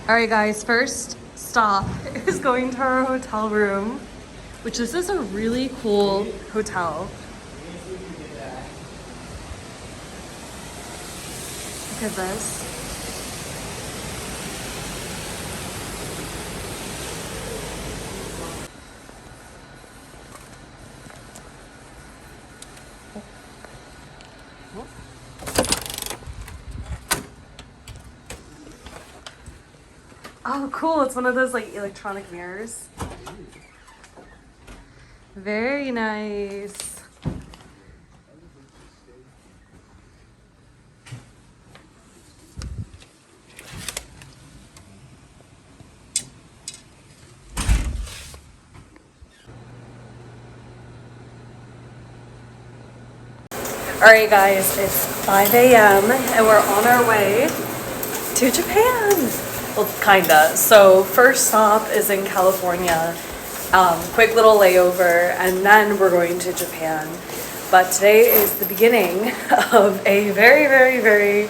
All right, guys, first stop is going to our hotel room, which this is a really cool hotel. Look at this. Oh, cool. It's one of those like electronic mirrors. Very nice. All right, guys, it's 5 a.m. and we're on our way to Japan. Well, kinda. So first stop is in California. Quick little layover, and then we're going to Japan. But today is the beginning of a very, very, very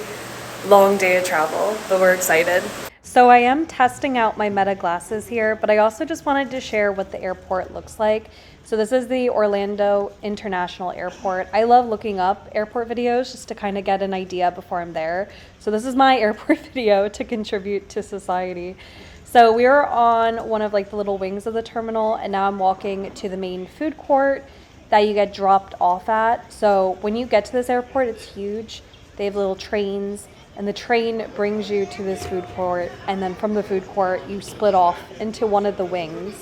long day of travel, but we're excited. So I am testing out my Meta glasses here, but I also just wanted to share what the airport looks like. So this is the Orlando International Airport. I love looking up airport videos just to kind of get an idea before I'm there. So this is my airport video to contribute to society. So we are on one of like the little wings of the terminal, and now I'm walking to the main food court that you get dropped off at. So when you get to this airport, it's huge. They have little trains, and the train brings you to this food court, and then from the food court you split off into one of the wings.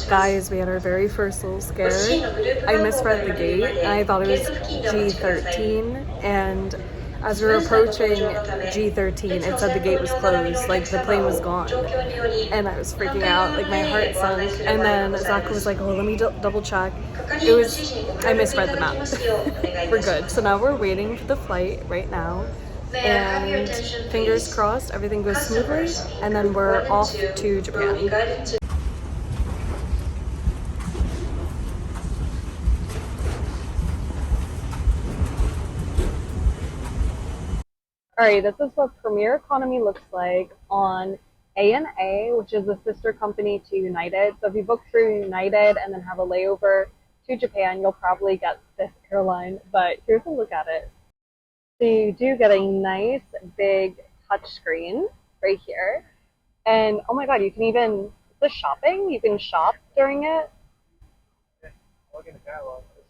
Guys, we had our very first little scare. I misread the gate and I thought it was G13, and as we were approaching G13 it said the gate was closed, like the plane was gone, and I was freaking out, like my heart sunk. And then Zach was like, oh, let me double check. I misread the map. We're good. So now we're waiting for the flight right now, and fingers crossed everything goes smoothly, and then we're off to Japan. Alright, this is what Premier Economy looks like on ANA, which is a sister company to United. So if you book through United and then have a layover to Japan, you'll probably get this airline. But here's a look at it. So you do get a nice big touch screen right here. And oh my god, you can even, the shopping, you can shop during it.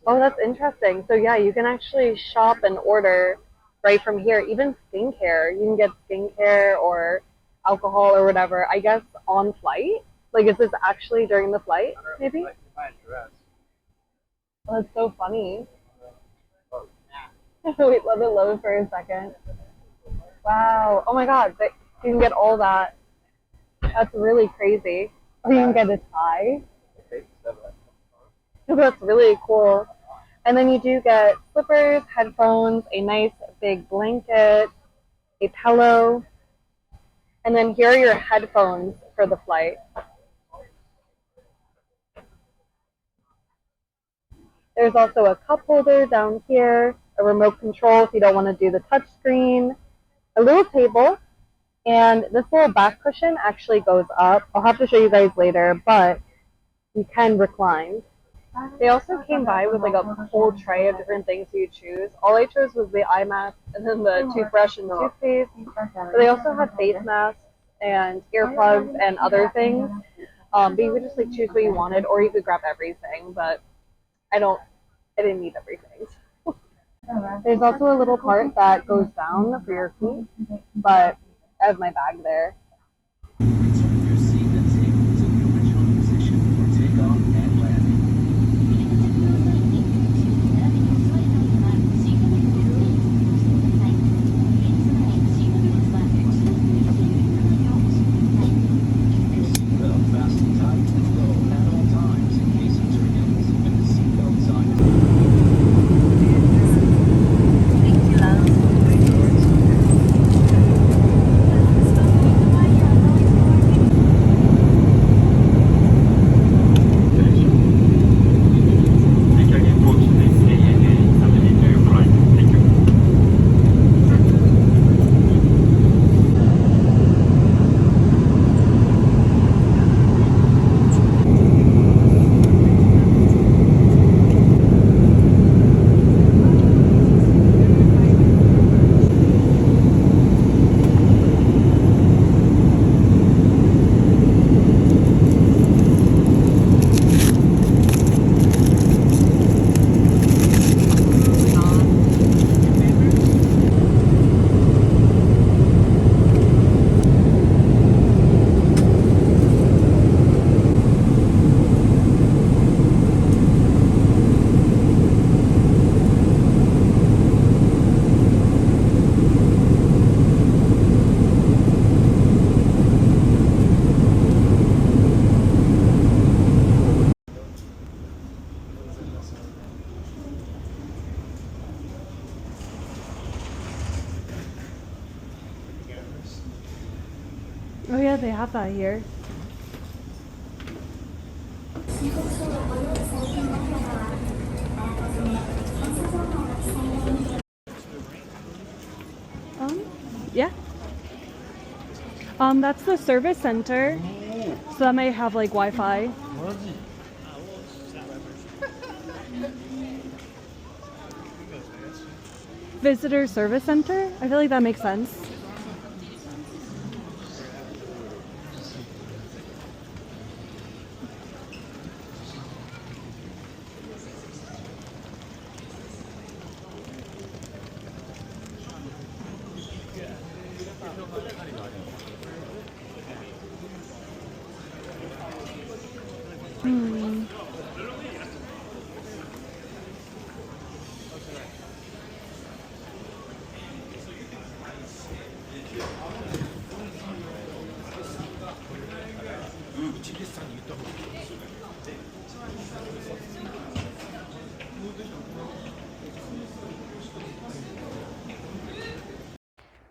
Oh, that's interesting. So yeah, you can actually shop and order right from here. Even skincare, you can get skincare or alcohol or whatever, I guess, on flight. Like, is this actually during the flight, maybe? Oh, that's so funny. Wait, let it load for a second. Wow. Oh my god, you can get all that. That's really crazy. Oh, you can get a tie. That's really cool. And then you do get slippers, headphones, a nice big blanket, a pillow, and then here are your headphones for the flight. There's also a cup holder down here, a remote control if you don't want to do the touch screen, a little table, and this little back cushion actually goes up. I'll have to show you guys later, but you can recline. They also came by with like a whole tray of different things you choose. All I chose was the eye mask and then the toothbrush and toothpaste. But they also had face masks and earplugs and other things. But you could just like choose what you wanted, or you could grab everything. But I didn't need everything. There's also a little part that goes down for your feet, but I have my bag there. Oh yeah, they have that here. Yeah. That's the service center. So that may have like Wi-Fi. Visitor service center? I feel like that makes sense.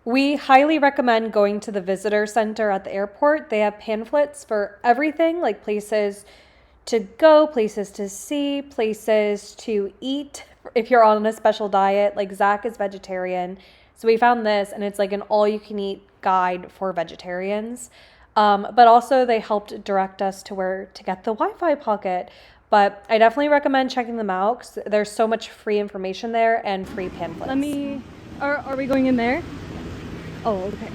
We highly recommend going to the visitor center at the airport. They have pamphlets for everything, like places to go, places to see, places to eat. If you're on a special diet, like Zach is vegetarian. So we found this, and it's like an all-you-can-eat guide for vegetarians. But also they helped direct us to where to get the Wi-Fi pocket. But I definitely recommend checking them out because there's so much free information there and free pamphlets. Are we going in there? Oh, okay.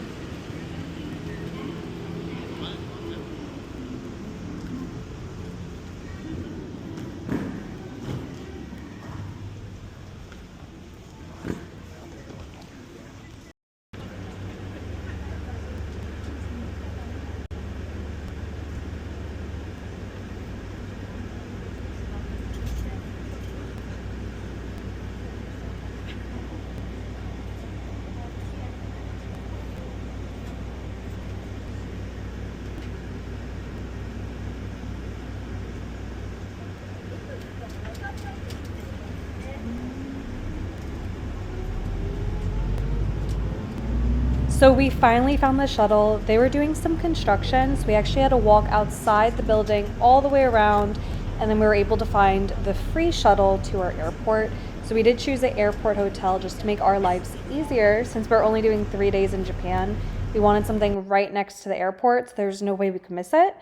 So we finally found the shuttle. They were doing some construction, so we actually had to walk outside the building all the way around, and then we were able to find the free shuttle to our airport. So we did choose the airport hotel just to make our lives easier since we're only doing 3 days in Japan. We wanted something right next to the airport, so there's no way we could miss it.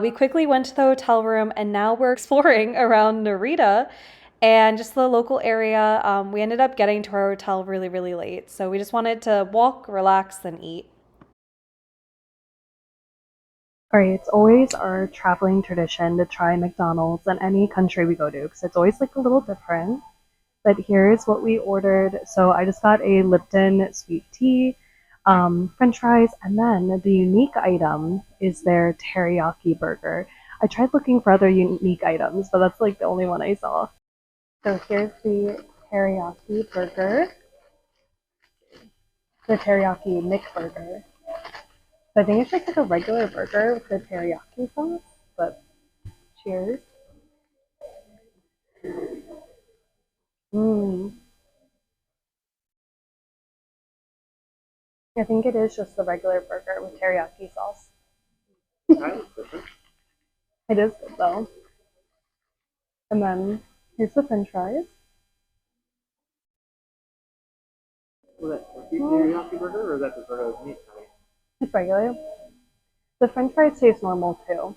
We quickly went to the hotel room, and now we're exploring around Narita and just the local area. We ended up getting to our hotel really, really late. So we just wanted to walk, relax, and eat. All right, it's always our traveling tradition to try McDonald's in any country we go to because it's always like a little different. But here's what we ordered. So I just got a Lipton sweet tea, French fries, and then the unique item is their teriyaki burger. I tried looking for other unique items, but that's like the only one I saw. So here's the teriyaki burger, the teriyaki McBurger. So I think it's just like a regular burger with the teriyaki sauce, but cheers. Mmm. I think it is just the regular burger with teriyaki sauce. It is good though. And then here's the French fries. Was that a beef teriyaki burger or is that the burger with meat? It's regular. The French fries taste normal too.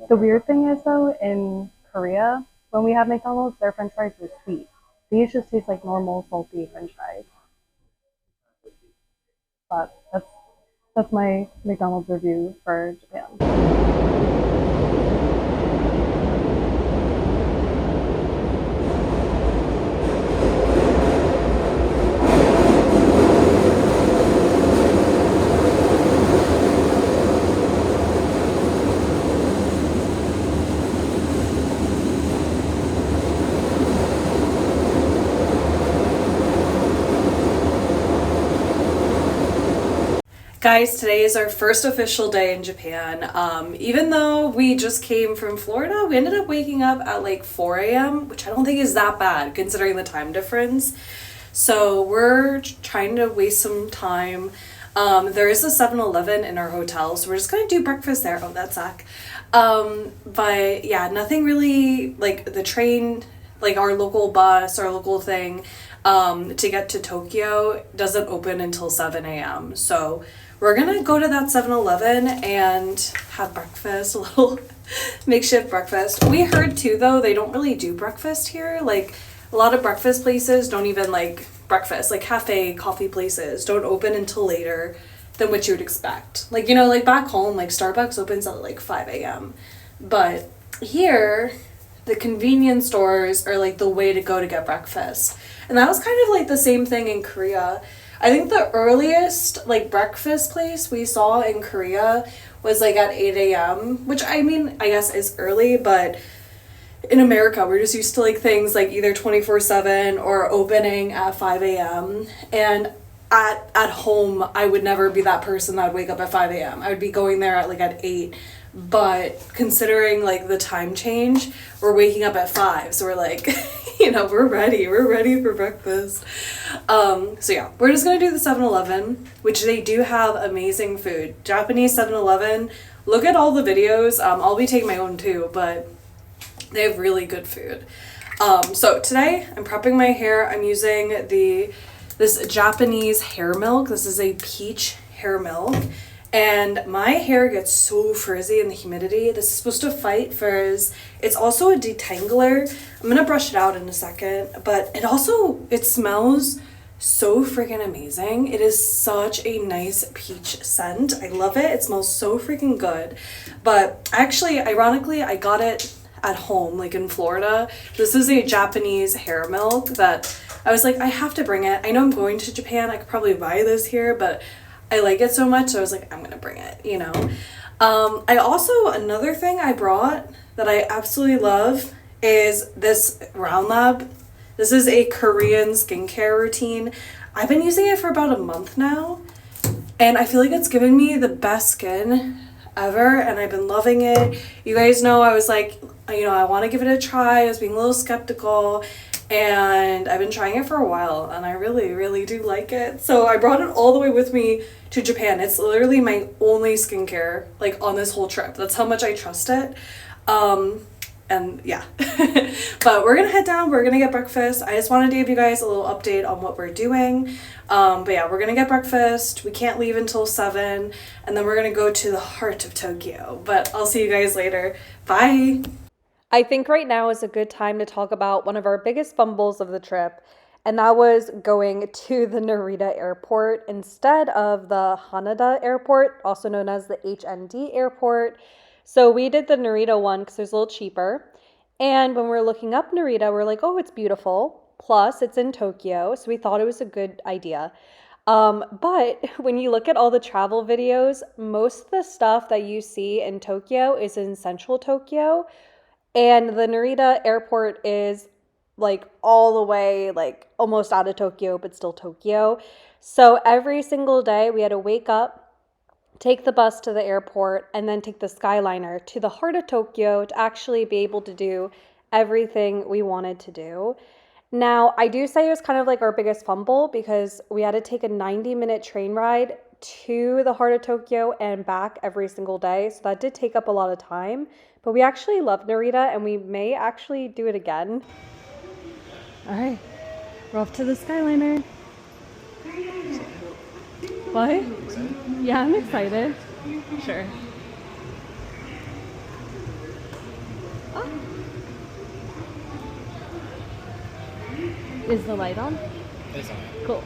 The weird thing is though, in Korea, when we have McDonald's, their French fries are sweet. These just taste like normal salty French fries. But that's my McDonald's review for Japan. Guys, today is our first official day in Japan. Even though we just came from Florida, we ended up waking up at like 4 a.m., which I don't think is that bad considering the time difference. So we're trying to waste some time There is a 7-Eleven in our hotel, so we're just gonna do breakfast there. Oh, that's Zach. But yeah, nothing really, like the train, like our local bus, our local thing, to get to Tokyo doesn't open until 7 a.m. So we're gonna go to that 7-Eleven and have breakfast, a little makeshift breakfast. We heard too, though, they don't really do breakfast here. Like, a lot of breakfast places don't even like breakfast, like cafe, coffee places don't open until later than what you would expect. Like, you know, like back home, like Starbucks opens at like 5 a.m. But here, the convenience stores are like the way to go to get breakfast. And that was kind of like the same thing in Korea. I think the earliest like breakfast place we saw in Korea was like at 8 a.m., which I mean, I guess is early, but in America, we're just used to like things like either 24/7 or opening at 5 a.m. And at home, I would never be that person that would wake up at 5 a.m. I would be going there at 8. But considering like the time change, we're waking up at 5. So we're like, you know, we're ready for breakfast. So yeah, we're just gonna do the 7-Eleven, which they do have amazing food. Japanese 7-Eleven, look at all the videos. I'll be taking my own too, but they have really good food. So today I'm prepping my hair. I'm using this Japanese hair milk. This is a peach hair milk. And my hair gets so frizzy in the humidity. This is supposed to fight frizz. It's also a detangler. I'm gonna brush it out in a second, but it smells so freaking amazing. It is such a nice peach scent. I love it. It smells so freaking good. But actually, ironically, I got it at home, like in Florida. This is a Japanese hair milk that I was like, I have to bring it. I know I'm going to Japan. I could probably buy this here, but I like it so much, so I was like, I'm gonna bring it, you know. Another thing I brought that I absolutely love is this Round Lab. This is a Korean skincare routine. I've been using it for about a month now, and I feel like it's given me the best skin ever, and I've been loving it. You guys know I was like, you know, I want to give it a try. I was being a little skeptical, and I've been trying it for a while, and I really, really do like it. So I brought it all the way with me to Japan. It's literally my only skincare, like, on this whole trip. That's how much I trust it. And yeah. But we're gonna head down, we're gonna get breakfast. I just wanted to give you guys a little update on what we're doing. But yeah, we're gonna get breakfast. We can't leave until 7, and then we're gonna go to the heart of Tokyo. But I'll see you guys later. Bye. I think right now is a good time to talk about one of our biggest fumbles of the trip, and that was going to the Narita airport instead of the Haneda airport, also known as the HND airport. So we did the Narita one because it was a little cheaper. And when we were looking up Narita, we're like, oh, it's beautiful. Plus, it's in Tokyo, so we thought it was a good idea. But when you look at all the travel videos, most of the stuff that you see in Tokyo is in central Tokyo. And the Narita airport is like all the way, like almost out of Tokyo, but still Tokyo. So every single day we had to wake up, take the bus to the airport, and then take the Skyliner to the heart of Tokyo to actually be able to do everything we wanted to do. Now, I do say it was kind of like our biggest fumble because we had to take a 90-minute train ride to the heart of Tokyo and back every single day. So that did take up a lot of time. But we actually love Narita, and we may actually do it again. All right, we're off to the Skyliner. What? Yeah, I'm excited. Sure. Oh. Is the light on? It's on. Cool.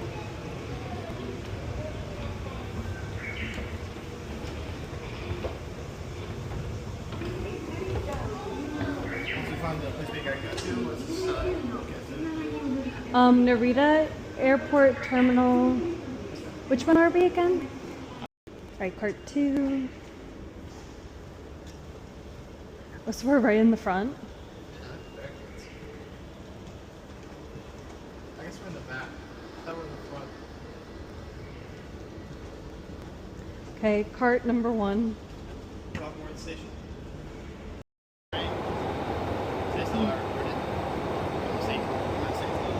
Narita Airport Terminal. Which one are we again? Alright, cart 2. Oh, so we're right in the front. I guess we're in the back. I thought we were in the front. Okay, cart number 1. Walk more to the station. Right. Stay still, or safe. Not safe though.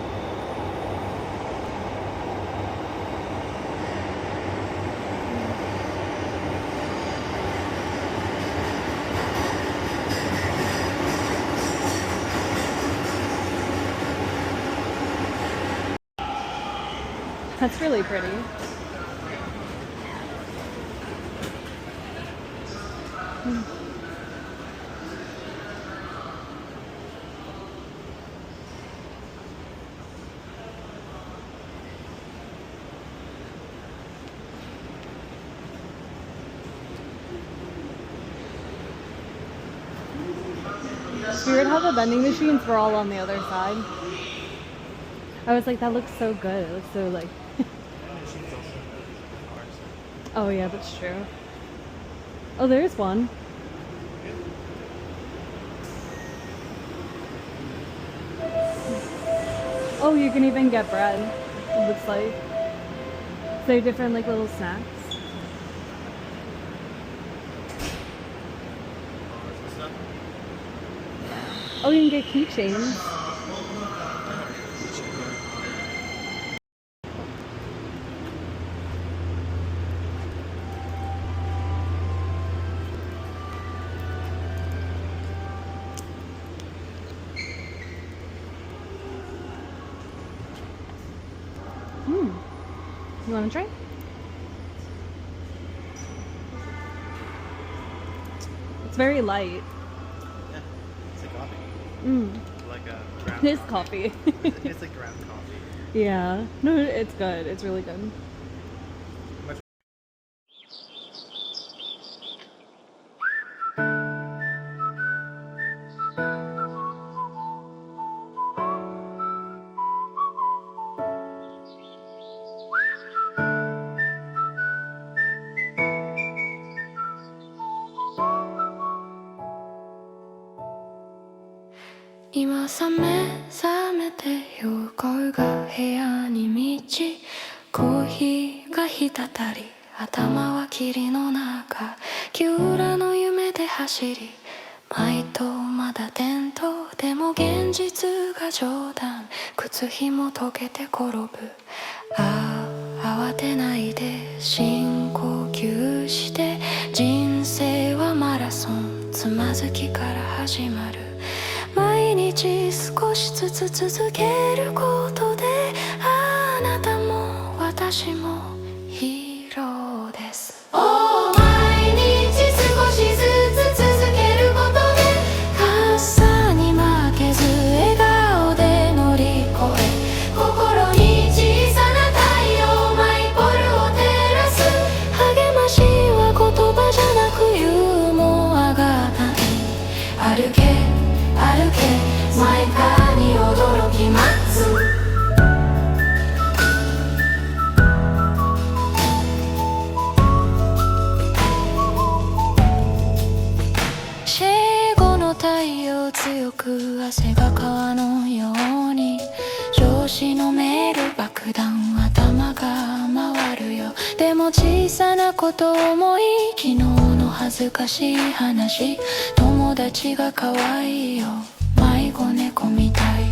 That's really pretty. It's weird how the vending machines were all on the other side. I was like, that looks so good. It looks so like... Oh yeah, that's true. Oh, there's one. Oh, you can even get bread, it looks like. So they're different like little snacks. Oh, you can get keychains. You want to try? It's very light. Yeah, it's like coffee. Like a ground It is coffee. It's like ground coffee. Yeah. No, it's good. It's really good. Much 今覚めて夜声が部屋に満ちコーヒーが滴り頭は霧の中急裏の夢で走り毎とまだ伝統でも現実が冗談靴ひも溶けて転ぶ慌てないで深呼吸して人生はマラソンつまずきから始まる毎日少しずつ続けることであなたも私もヒーローです、毎日少しずつ続けることで傘に負けず笑顔で乗り越え心に小さな太陽マイポルを照らす励ましは言葉じゃなくユーモアがない歩け前からに驚きますシェーゴの太陽強く汗が川のように上司のメール爆弾頭が回るよでも小さなこと思い昨日の恥ずかしい話友達が可愛いよ迷子猫みたい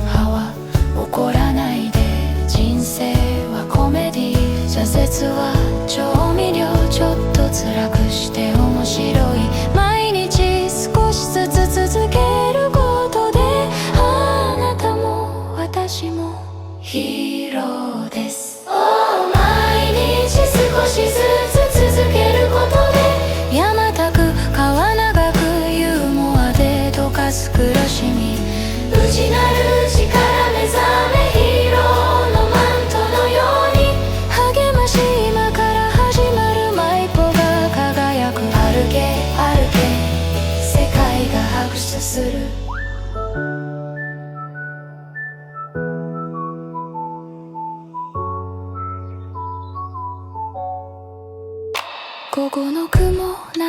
歯は怒らないで人生はコメディ挫折は調味料ちょっと辛くして面白い毎日少しずつ続けることであなたも私もヒーローです、毎日少しずつ続けることで山高く川長くユーモアで溶かす苦しみ内なる力目覚めヒーローのマントのように励まし今から始まるマイポが輝く歩け世界が拍手する午後の雲流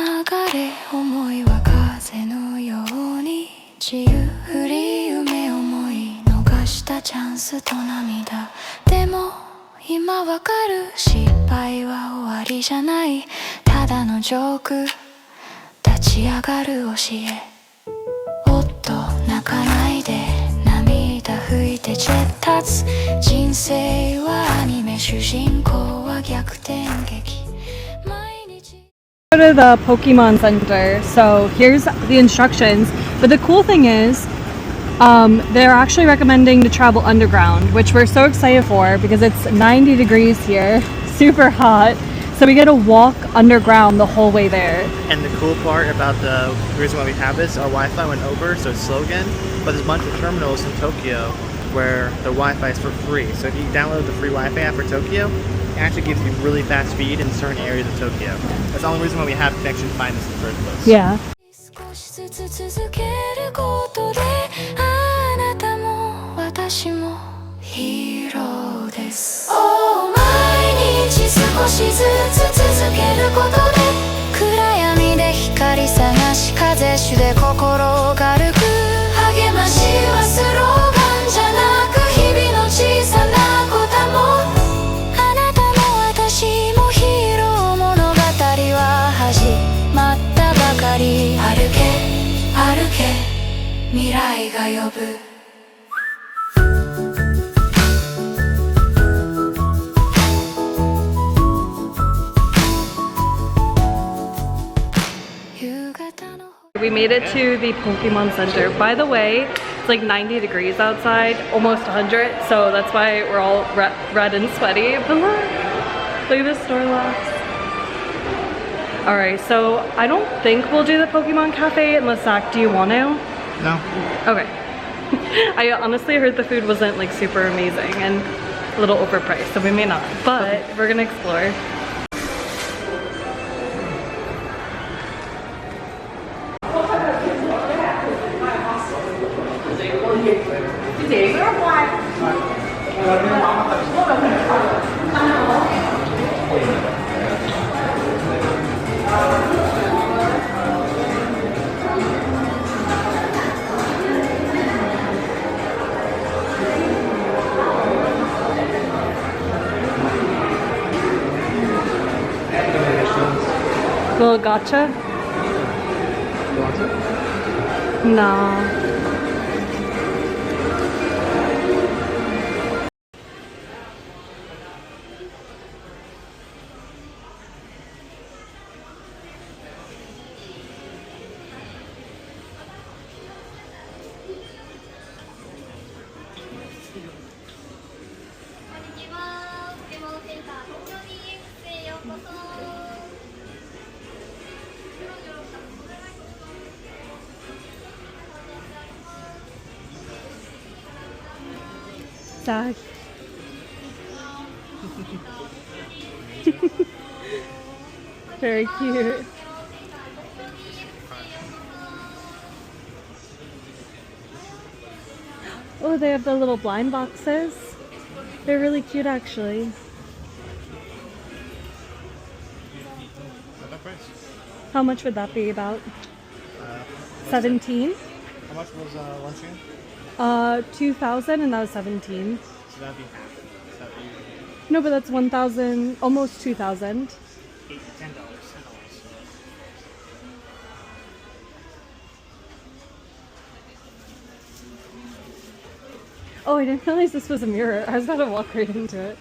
れ思いは風のように自由振り夢思い逃したチャンスと涙でも今わかる失敗は終わりじゃないただのジョーク立ち上がる教えおっと泣かないで涙拭いてジェット立つ人生はアニメ主人公は逆転劇Go to the Pokémon Center. So here's the instructions. But the cool thing is, They're actually recommending to travel underground, which we're so excited for because it's 90 degrees here, super hot. So we get to walk underground the whole way there. And the cool part about the reason why we have this, our Wi-Fi went over, so it's slow again. But there's a bunch of terminals in Tokyo where the Wi-Fi is for free. So if you download the free Wi-Fi app for Tokyo, it actually gives you really fast speed in certain areas of Tokyo. That's the only reason why we have connection to find this in the first place. Yeah. 少しずつ続けることであなたも私もヒーローです。毎日少しずつ続けることで暗闇で光探し風種で心を軽く励ましはスローガンじゃなく日々の小さなこともあなたも私もヒーロー物語は始まったばかり歩け歩け未来が呼ぶWe made it to the Pokémon Center. By the way, it's like 90 degrees outside, almost 100, so that's why we're all red and sweaty. But look at the store locks. Alright, so I don't think we'll do the Pokemon Cafe unless Zach, do you want to? No. Okay. I honestly heard the food wasn't like super amazing and a little overpriced, so we may not. But we're gonna explore. Little gotcha? No. Zach. Very cute. Oh, they have the little blind boxes. They're really cute actually. How much would that be about? 17? How much was lunch again? 2,000 and that was 17. So that'd be half. So No, but that's 1,000, almost 2,000. $10. Oh, I didn't realize this was a mirror. I was about to walk right into it.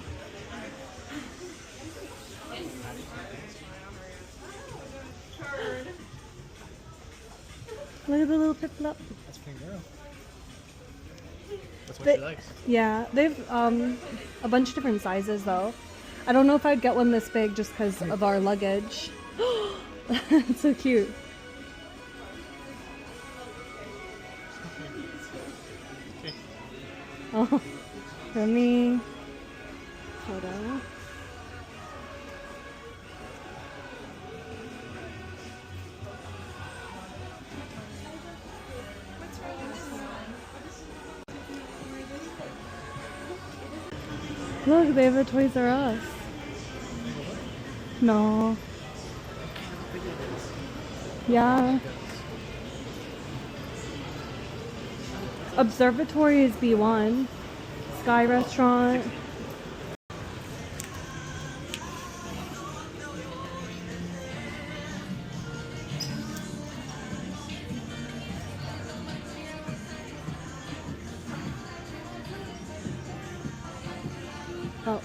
Look at the little Piplup. That's Pink Girl. That's what They- she likes. Yeah, they've a bunch of different sizes though. I don't know if I'd get one this big just because of our luggage. It's so cute. Oh, for me. Photo. Look, they have a Toys R Us. No. Yeah. Observatory is B1. Sky Restaurant. Oh.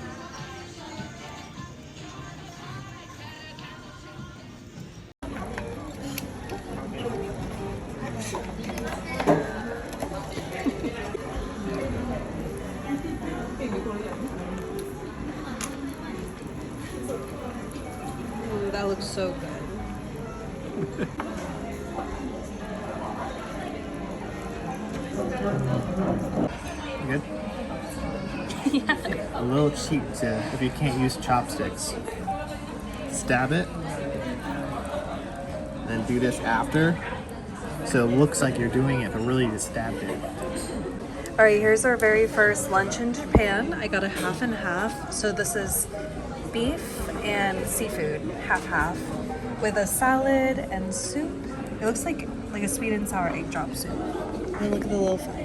Ooh, that looks so good. Good? Yeah. A little cheap to, if you can't use chopsticks. Stab it. Then do this after. So it looks like you're doing it, but really you just stabbed it. All right, here's our very first lunch in Japan. I got a half and half. So this is beef and seafood, half-half, with a salad and soup. It looks like a sweet and sour egg drop soup. And look at the little fire.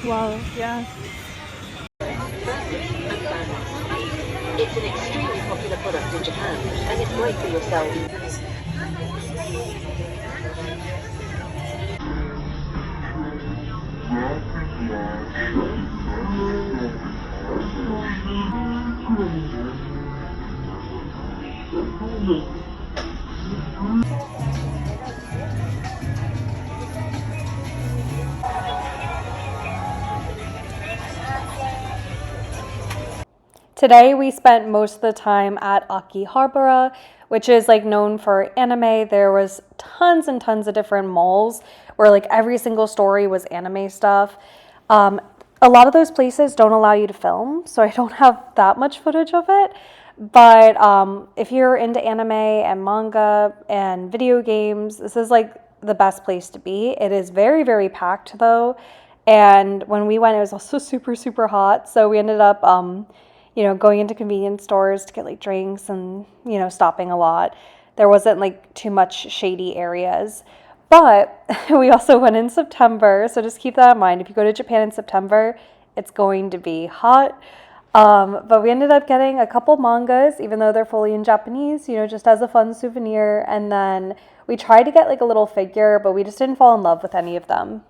Wow, yeah. It's an extremely popular product in Japan, and it's great for yourself. Today we spent most of the time at Akihabara, which is like known for anime. There was tons and tons of different malls where like every single story was anime stuff. A lot of those places don't allow you to film, so I don't have that much footage of it. But if you're into anime and manga and video games, this is like the best place to be. It is very, very packed though. And when we went, it was also super, super hot. So we ended up going into convenience stores to get like drinks and, stopping a lot. There wasn't like too much shady areas. But we also went in September, so just keep that in mind. If you go to Japan in September, it's going to be hot. But we ended up getting a couple mangas, even though they're fully in Japanese, just as a fun souvenir. And then we tried to get like a little figure, but we just didn't fall in love with any of them.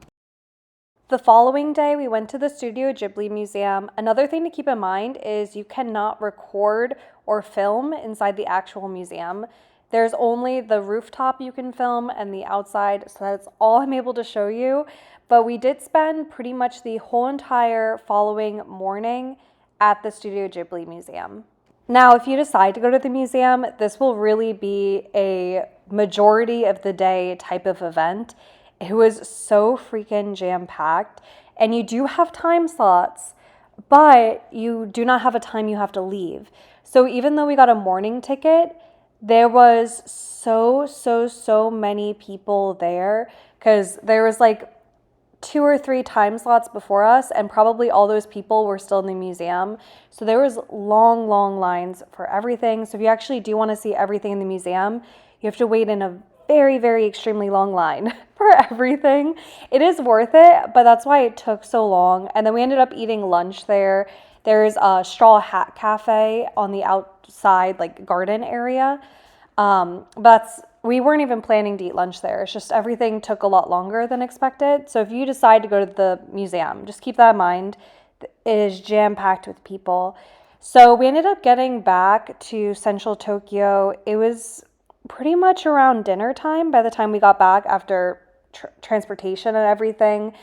The following day, we went to the Studio Ghibli Museum. Another thing to keep in mind is you cannot record or film inside the actual museum. There's only the rooftop you can film and the outside, so that's all I'm able to show you. But we did spend pretty much the whole entire following morning at the Studio Ghibli Museum. Now, if you decide to go to the museum, this will really be a majority of the day type of event. It was so freaking jam-packed, and you do have time slots, but you do not have a time you have to leave. So even though we got a morning ticket, there was so many people there because there was like 2 or 3 time slots before us, and probably all those people were still in the museum. So there was long lines for everything. So if you actually do want to see everything in the museum, you have to wait in a very, very extremely long line for everything. It is worth it, but that's why it took so long. And then we ended up eating lunch there. There's a Straw Hat Cafe on the outside, like garden area. We weren't even planning to eat lunch there. It's just everything took a lot longer than expected. So if you decide to go to the museum, just keep that in mind. It is jam-packed with people. So we ended up getting back to central Tokyo. It was pretty much around dinner time by the time we got back after transportation and everything.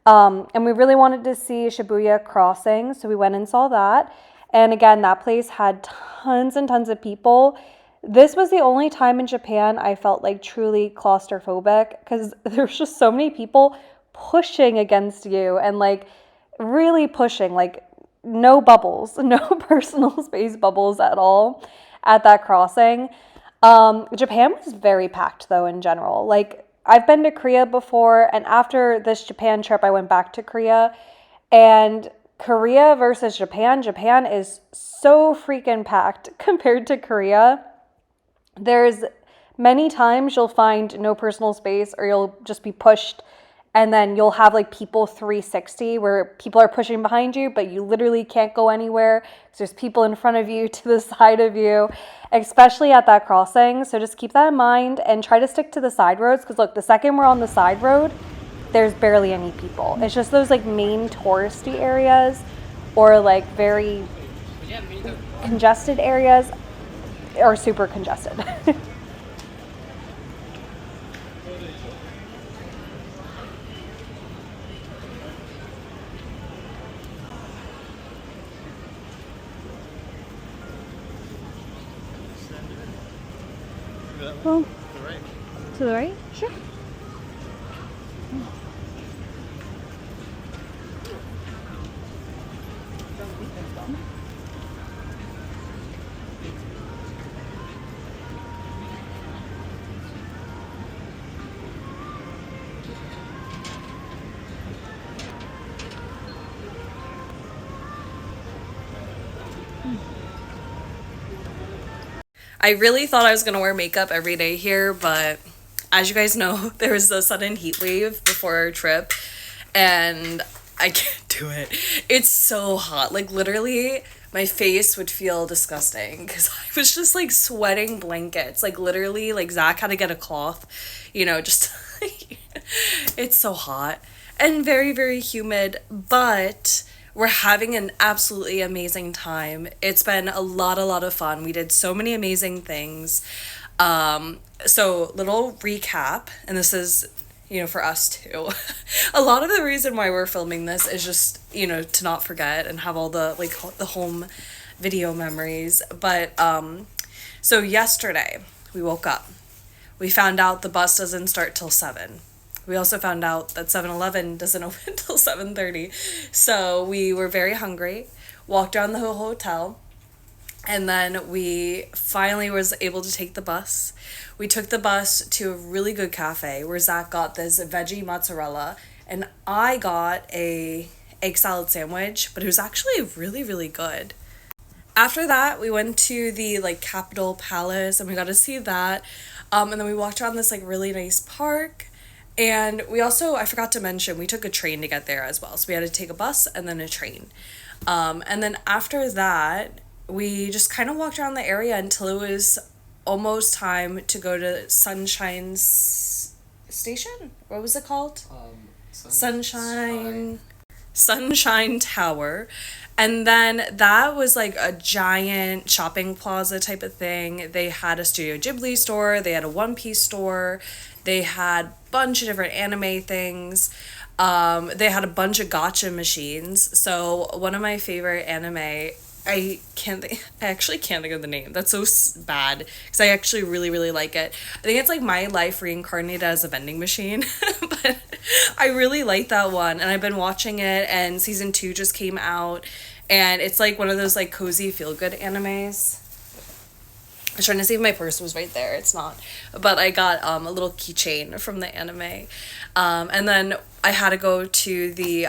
And we really wanted to see Shibuya crossing, so we went and saw that. And again, that place had tons and tons of people. This was the only time in Japan I felt like truly claustrophobic because there's just so many people pushing against you and like really pushing. Like no bubbles, no personal space bubbles at all at that crossing. Japan was very packed though in general. Like I've been to Korea before, and after this Japan trip, I went back to Korea, and Korea versus Japan, Japan is so freaking packed compared to Korea. There's many times you'll find no personal space, or you'll just be pushed, and then you'll have like people 360 where people are pushing behind you, but you literally can't go anywhere because there's people in front of you, to the side of you, especially at that crossing. So just keep that in mind and try to stick to the side roads, because look, the second we're on the side road, there's barely any people. It's just those like main touristy areas or like very congested areas are super congested. Well, to the right? Sure. I really thought I was going to wear makeup every day here, but as you guys know, there was a sudden heat wave before our trip, and I can't do it. It's so hot. Like, literally, my face would feel disgusting because I was just, like, sweating blankets. Like, literally, like, Zach had to get a cloth, just... It's so hot and very, very humid, but... we're having an absolutely amazing time. It's been a lot of fun. We did so many amazing things. So little recap, and this is, for us too. A lot of the reason why we're filming this is just, to not forget and have all the, like, the home video memories. But, so yesterday we woke up. We found out the bus doesn't start till 7. We also found out that 7-Eleven doesn't open until 7:30. So we were very hungry, walked around the whole hotel, and then we finally was able to take the bus. We took the bus to a really good cafe where Zach got this veggie mozzarella, and I got a egg salad sandwich, but it was actually really, really good. After that, we went to the, like, Capitol Palace, and we got to see that. And then we walked around this, like, really nice park. And we also, I forgot to mention, we took a train to get there as well. So we had to take a bus and then a train. And then after that, we just kind of walked around the area until it was almost time to go to Station? What was it called? Sunshine Tower. And then that was like a giant shopping plaza type of thing. They had a Studio Ghibli store. They had a One Piece store. They had a bunch of different anime things. They had a bunch of gacha machines. So one of my favorite anime, I actually can't think of the name. That's so bad because I actually really, really like it. I think it's like my life reincarnated as a vending machine, but I really like that one. And I've been watching it, and season 2 just came out, and it's like one of those like cozy feel good animes. I was trying to see if my purse was right there. It's not. But I got a little keychain from the anime. And then I had to go to the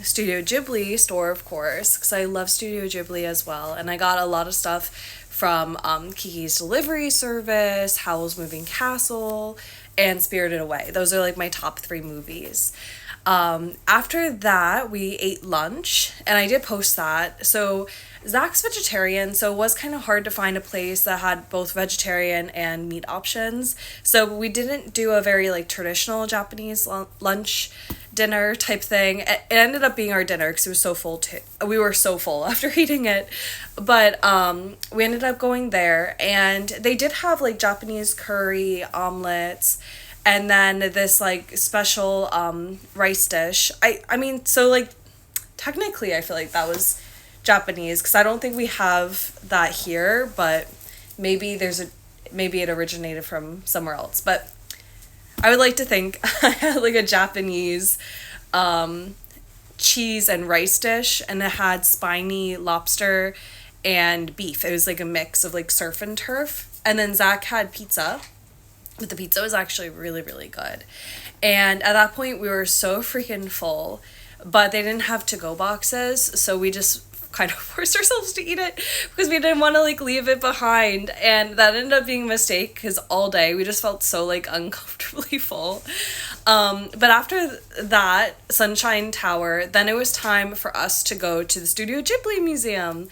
Studio Ghibli store, of course, because I love Studio Ghibli as well. And I got a lot of stuff from Kiki's Delivery Service, Howl's Moving Castle, and Spirited Away. Those are like my top 3 movies. After that, we ate lunch, and I did post that. So Zach's vegetarian, so it was kind of hard to find a place that had both vegetarian and meat options. So we didn't do a very like traditional Japanese lunch dinner type thing. It ended up being our dinner because it was so full too. We were so full after eating it. But we ended up going there, and they did have like Japanese curry omelets, and then this like special rice dish. I mean, so like technically I feel like that was Japanese because I don't think we have that here, but maybe it originated from somewhere else. But I would like to think I had like a Japanese cheese and rice dish, and it had spiny lobster and beef. It was like a mix of like surf and turf. And then Zach had pizza, but the pizza was actually really, really good. And at that point, we were so freaking full, but they didn't have to-go boxes, so we just kind of forced ourselves to eat it because we didn't want to like leave it behind, and that ended up being a mistake because all day we just felt so like uncomfortably full. But after that Sunshine Tower, then it was time for us to go to the Studio Ghibli Museum.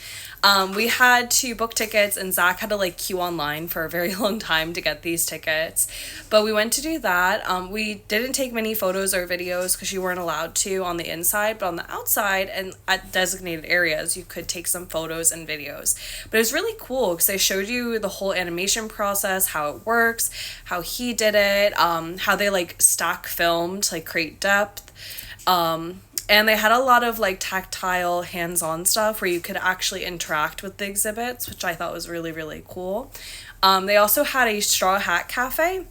We had to book tickets, and Zach had to like queue online for a very long time to get these tickets, but we went to do that. We didn't take many photos or videos because you weren't allowed to on the inside, but on the outside and at designated areas you could take some photos and videos. But it was really cool because they showed you the whole animation process, how it works, how he did it, how they like stack film to like create depth. And they had a lot of like tactile hands-on stuff where you could actually interact with the exhibits, which I thought was really, really cool. They also had a straw hat cafe.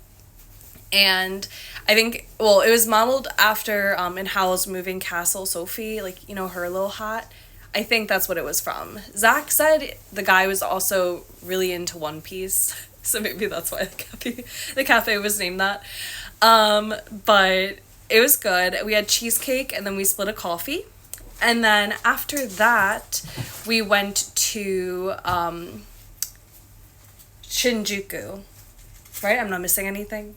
And I think, well, it was modeled after in Howl's Moving Castle, Sophie, like, you know, her little hat. I think that's what it was from. Zach said the guy was also really into One Piece, so maybe that's why the cafe was named that. But it was good. We had cheesecake, and then we split a coffee. And then after that, we went to Shinjuku. Right? I'm not missing anything?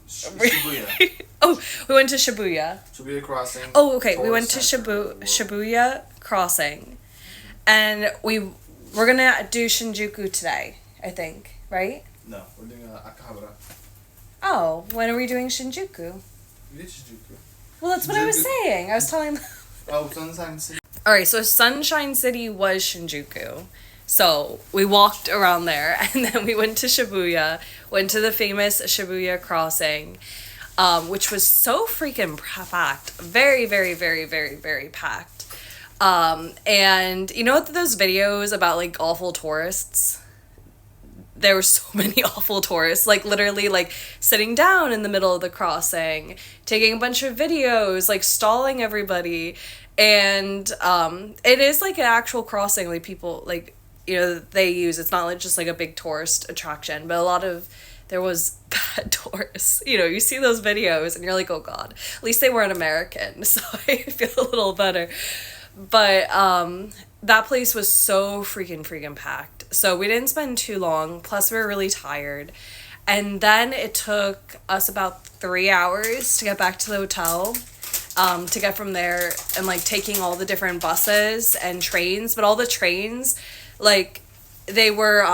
Shibuya. Oh, we went to Shibuya. Shibuya Crossing. Oh, okay. We went to Center. Shibuya Crossing. And we're going to do Shinjuku today, I think. Right? No, we're doing Akihabara. Oh, when are we doing Shinjuku? We did Shinjuku. Well, that's what I was saying. I was telling... Oh, Sunshine City. Alright, so Sunshine City was Shinjuku. So we walked around there, and then we went to Shibuya, went to the famous Shibuya Crossing, which was so freaking packed. Very, very, very, very, very packed. And you know those videos about like awful tourists? There were so many awful tourists, like literally like sitting down in the middle of the crossing, taking a bunch of videos, like stalling everybody. And it is like an actual crossing, like people like, you know, they use. It's not like just like a big tourist attraction, but there was bad tourists. You know, you see those videos and you're like, oh God, at least they weren't American, so I feel a little better. But that place was so freaking packed. So we didn't spend too long, plus we were really tired. And then it took us about 3 hours to get back to the hotel. To get from there, and like taking all the different buses and trains, but all the trains, like they were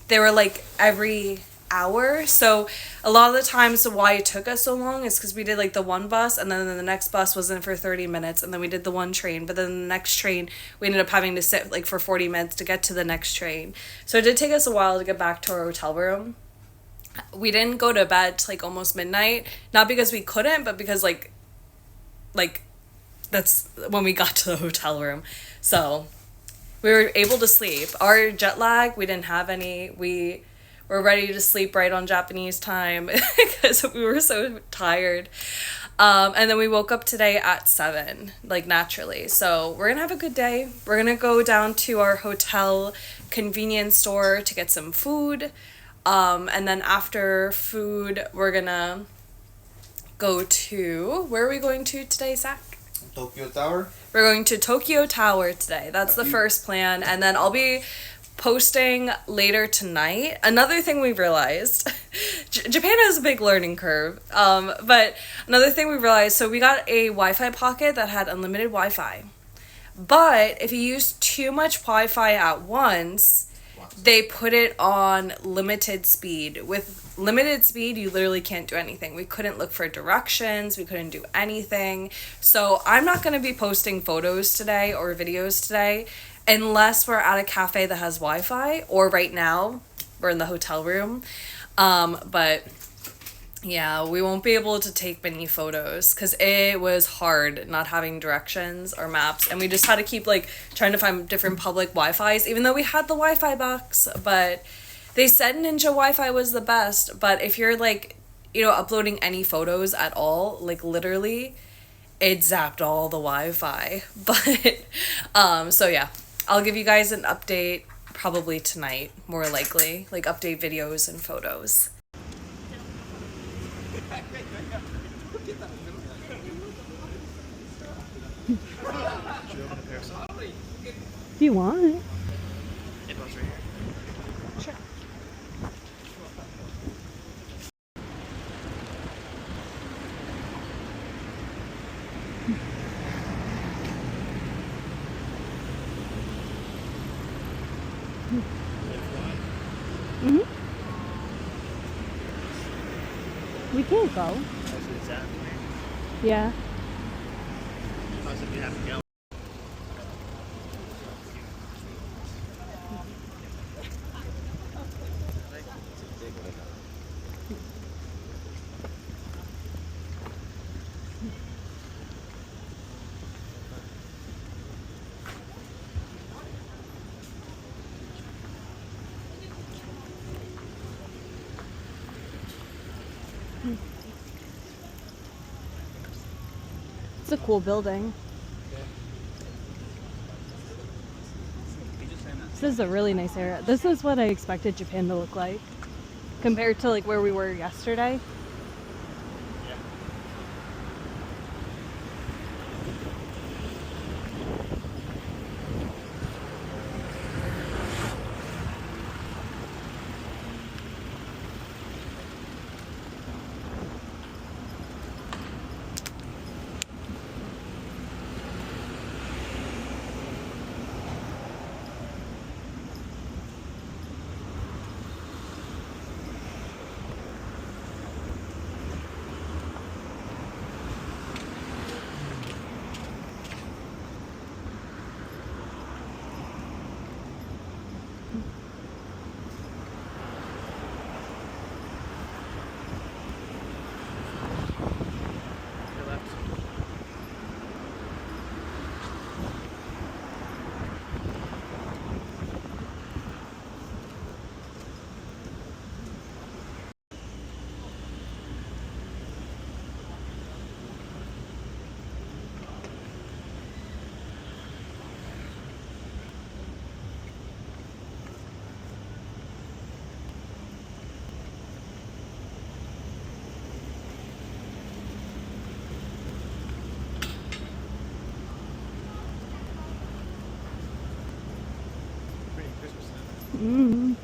like every hour. So a lot of the times why it took us so long is because we did like the one bus, and then the next bus wasn't for 30 minutes, and then we did the one train, but then the next train we ended up having to sit like for 40 minutes to get to the next train. So it did take us a while to get back to our hotel room. We didn't go to bed till like almost midnight, not because we couldn't, but because like that's when we got to the hotel room. So we were able to sleep. Our jet lag, we didn't have any. We were ready to sleep right on Japanese time because we were so tired. And then we woke up today at 7, like naturally. So we're gonna have a good day. We're gonna go down to our hotel convenience store to get some food. And then after food, we're gonna go to... Where are we going to today, Zach? Tokyo Tower. We're going to Tokyo Tower today. That's the first plan. And then I'll be posting later tonight. Another thing we realized... Japan has a big learning curve. But another thing we realized... So we got a Wi-Fi pocket that had unlimited Wi-Fi. But if you use too much Wi-Fi at once... They put it on limited speed. With limited speed, you literally can't do anything. We couldn't look for directions. We couldn't do anything. So I'm not going to be posting photos today or videos today unless we're at a cafe that has Wi-Fi, or right now we're in the hotel room. But yeah, we won't be able to take many photos because it was hard not having directions or maps, and we just had to keep like trying to find different public Wi-Fis, even though we had the Wi-Fi box. But they said Ninja Wi-Fi was the best, but if you're like, you know, uploading any photos at all, like literally it zapped all the Wi-Fi. But so yeah, I'll give you guys an update probably tonight, more likely, like update videos and photos. If you want. It was right here. Sure. Mm-hmm. We can't go. Actually, it's that. Yeah. Plus, if you have to go. It's a cool building. This is a really nice area. This is what I expected Japan to look like compared to like where we were yesterday. Your left. Pretty Christmas time. Mm.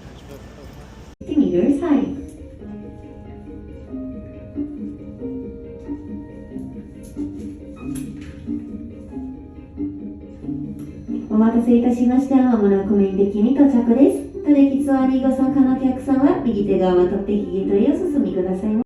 Nashville, Oklahoma. してみるさい。お待たせいたしました。まもなくメインデッキに到着です。当デッキツアーにご参加のお客さんは右手側を取って引き取りを進みください。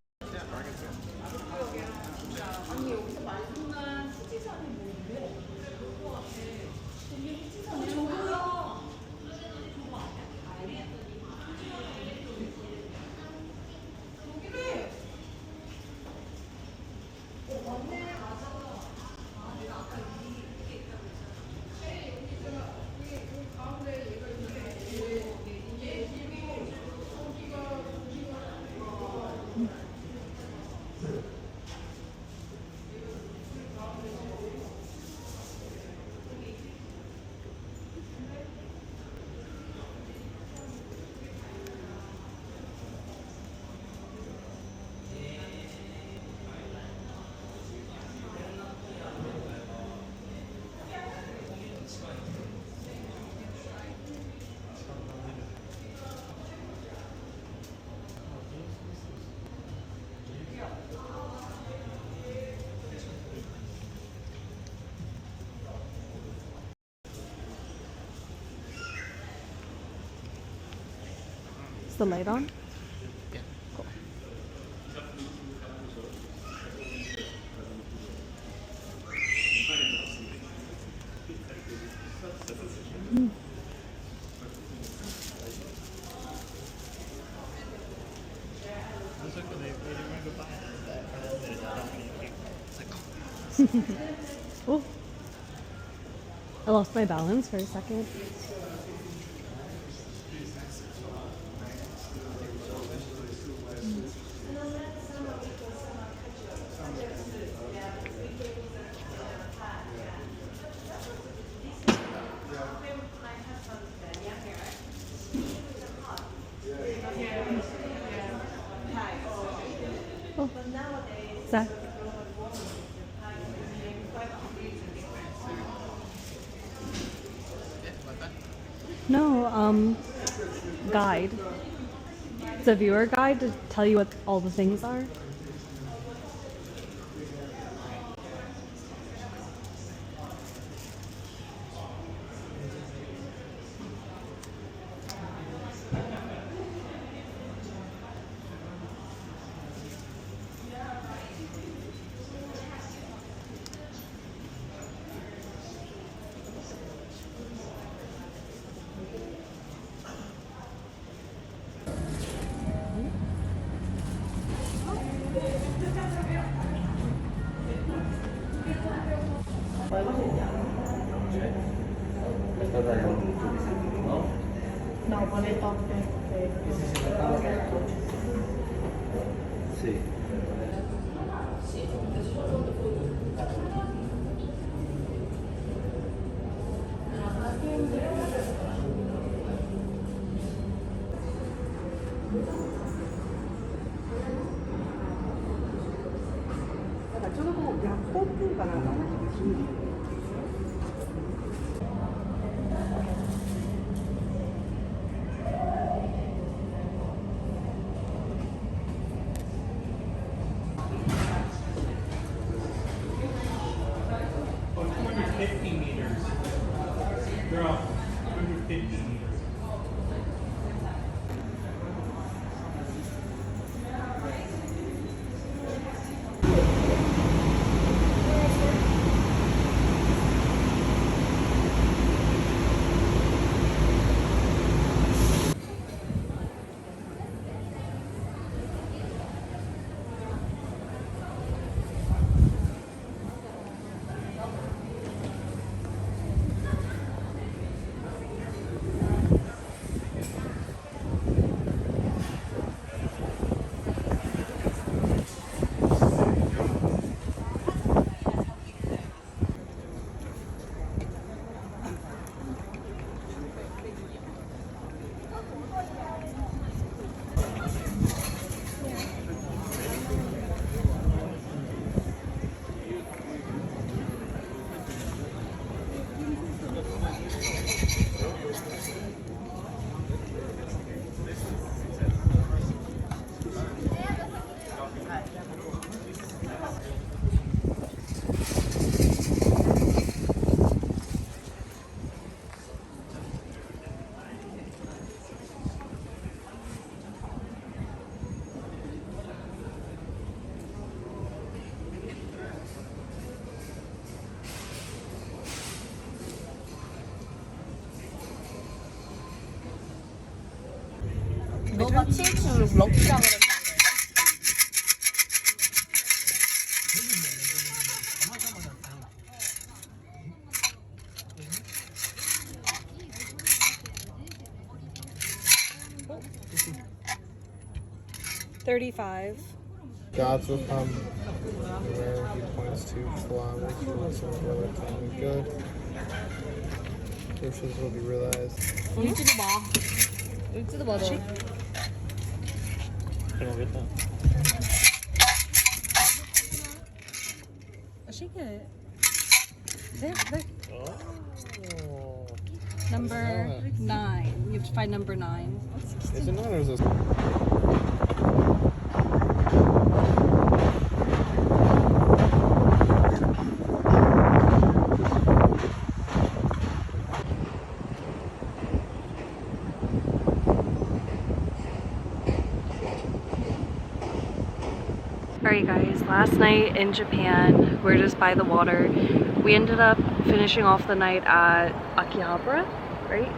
Is the light on? Yeah. Looks like when they didn't go by that for them, they did it's like, Oh. I lost my balance for a second. Zach? No, guide. It's a viewer guide to tell you what all the things are. Sí. 너가 칠줄 럭키라 그랬는데. $35. Gods will come where he points to flowers, fruits, and whether time is good. Wishes will be realized. 울지도 마. 울지도 마, 너. 그러겠다. Shake it. There. Oh. Number 9. You have to find number 9. Is it not or is this? Alright guys, last night in Japan, we're just by the water. We ended up finishing off the night at Akihabara, right?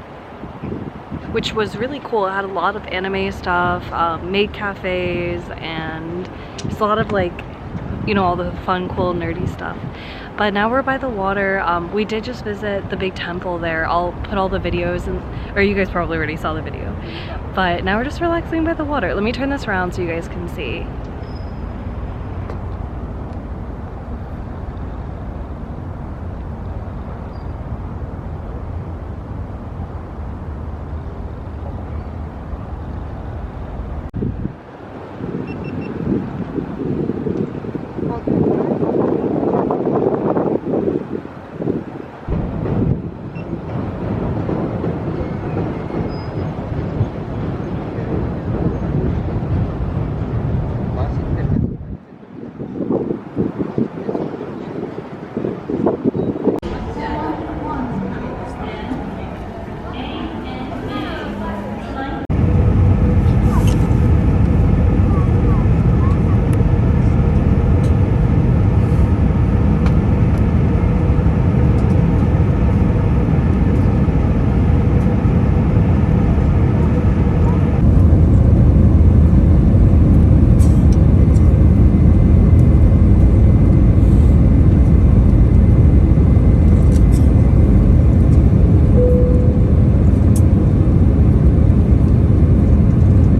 Which was really cool. It had a lot of anime stuff, maid cafes, and just a lot of like, you know, all the fun, cool, nerdy stuff. But now we're by the water. We did just visit the big temple there. I'll put all the videos in, or you guys probably already saw the video. But now we're just relaxing by the water. Let me turn this around so you guys can see.